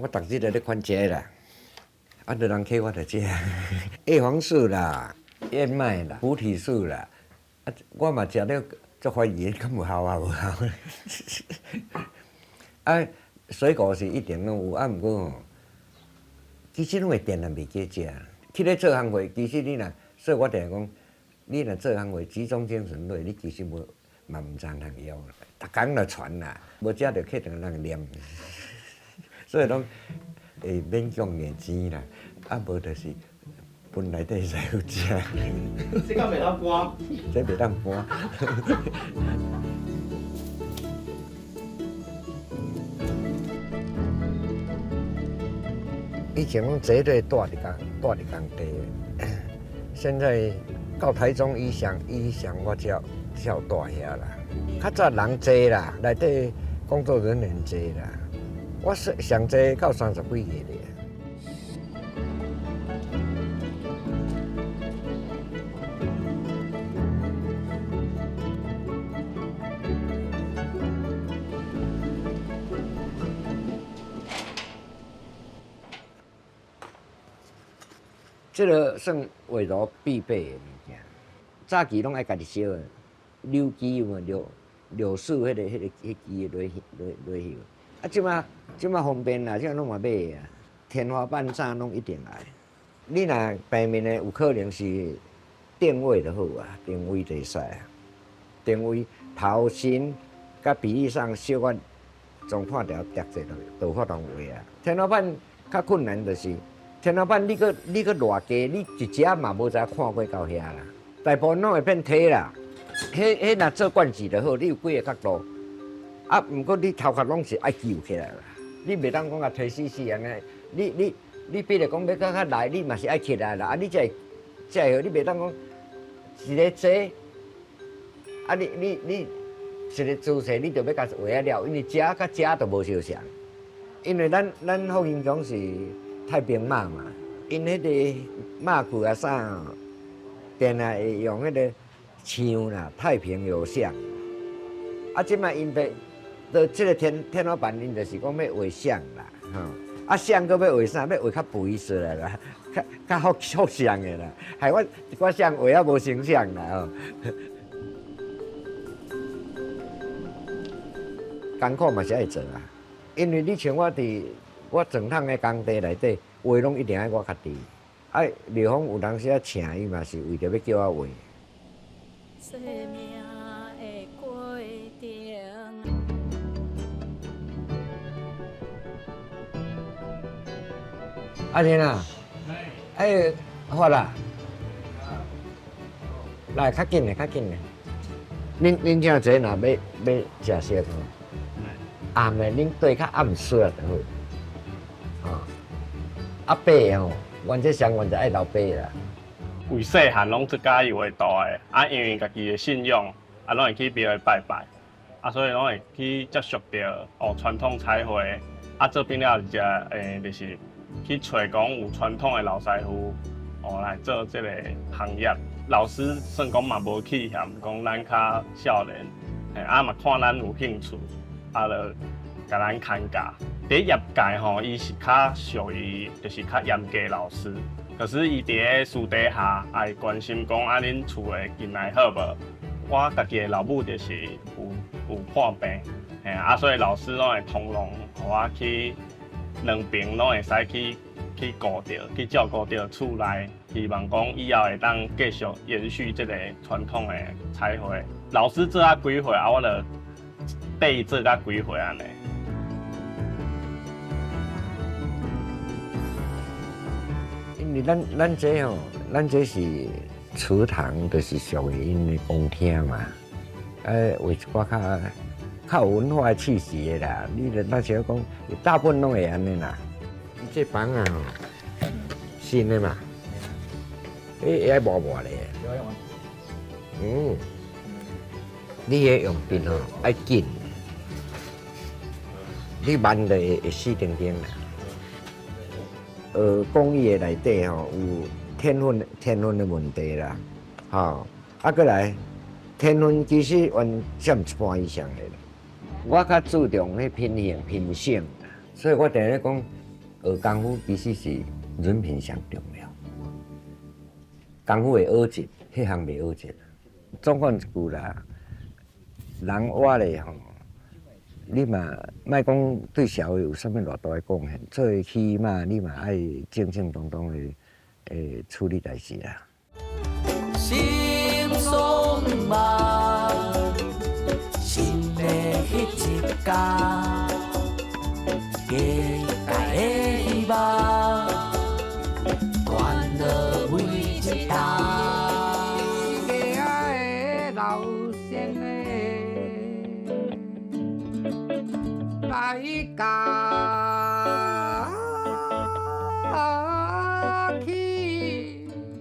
我逐日在咧款这个啦，啊，有人客我就食。叶黄素啦、燕麦啦、菩提素啦，啊，我嘛食了，足怀疑敢有效啊无效？啊，水果是一定拢有，啊，毋过吼，其实拢会电啊，袂记食。去咧做行会，其实你若，所以我定讲，你若做行会集中精神落，你其实无嘛毋知通枵啦。逐工就传啦，无食着客定人念。所以拢会勉强眼钱啦，啊无就是分内底才有食。这个袂当搬，这袂当搬。以前拢坐咧住伫工地的，现在到台中医祥我才有住遐啦。较早人多啦，内底工作人员多啦。我上济到30几个咧。这个算画图必备的物件。早期拢爱家己烧的，柳枝有无柳树迄枝落叶。啊，即马方便啦，即马拢嘛买的啊。天花板啥拢一定来。你若平面的有可能是定位就好啊，定位就会使啊。定位头身甲比例上小可总看条叠者就发动画啊。天花板较困难就是天花板你搁偌低，你一只嘛无才看过到遐啦。大部分拢会变梯啦。迄若做惯势就好，你有几个角度。啊，毋过你头壳拢是爱救起来啦，你袂当讲甲推死安尼。你比如讲要较来，你嘛是爱起来啦。啊，你才会好，你袂当讲一个坐，啊你一个姿势，你就要甲画啊了，因为遮甲遮都无相像。因为咱福建讲是太平马嘛，因迄个马具啊啥，定啊会用迄个枪啦，太平有相。啊，即摆因就即个天花板，因就是讲要画像啦，吼。啊，像搁要画啥？要画较肥实的啦，较福相的啦。害我像画啊无形象啦，吼。艰苦嘛是爱做啊，因为你像我整趟的工地内底，画拢一定爱我家己。啊，刘峰有当时啊请伊嘛是为着要叫我画。生命的规定。阿莲啊，哎，好啦，来较紧嘞。恁正坐若要食烧烤，暗的恁对较暗时啊就好。啊白吼，原则上就爱留白啦。为细汉拢即家己画图的，啊，因为家己的信仰，啊，拢会去庙里拜拜，啊，所以拢会去接触到传统彩绘，啊，做变了就是去找讲有传统的老师傅，来做这个行业。老师算讲嘛无去嫌讲咱较少年，啊嘛看咱有兴趣，啊就甲咱牵教。伫业界吼，伊是较属于就是较严格的老师。可是伊伫个私底下爱关心讲啊，恁厝的近来好无？我家己的老母就是有破病，啊，所以老师拢会通融，互我去两边拢会使去顾着，去照顾着厝内，希望讲以后会当继续延续这个传统的彩绘。老师做啊几岁啊，我就缀做啊几岁安尼。因为咱这吼，咱这是祠堂，就是属于因的公厅嘛。画一寡较有文化气息的啦。你那时候讲，大部分拢会安尼啦。这房啊吼，新的嘛，会爱磨的。你迄用笔吼爱紧，你慢就会死定定啦。工艺的内底吼有天分的问题啦，吼，啊，过来天分其实原占一半以上的啦。我较注重迄品性，所以我定咧讲，学功夫其实是人品上重要。功夫会学精，迄项袂学精。总讲一句啦，人活咧吼，你嘛莫讲对社会有啥物偌大的贡献，做起码你嘛爱正正当当的处理代志啦。心松嘛，心的迄一家，家的希望，断了为一大。老先的来家。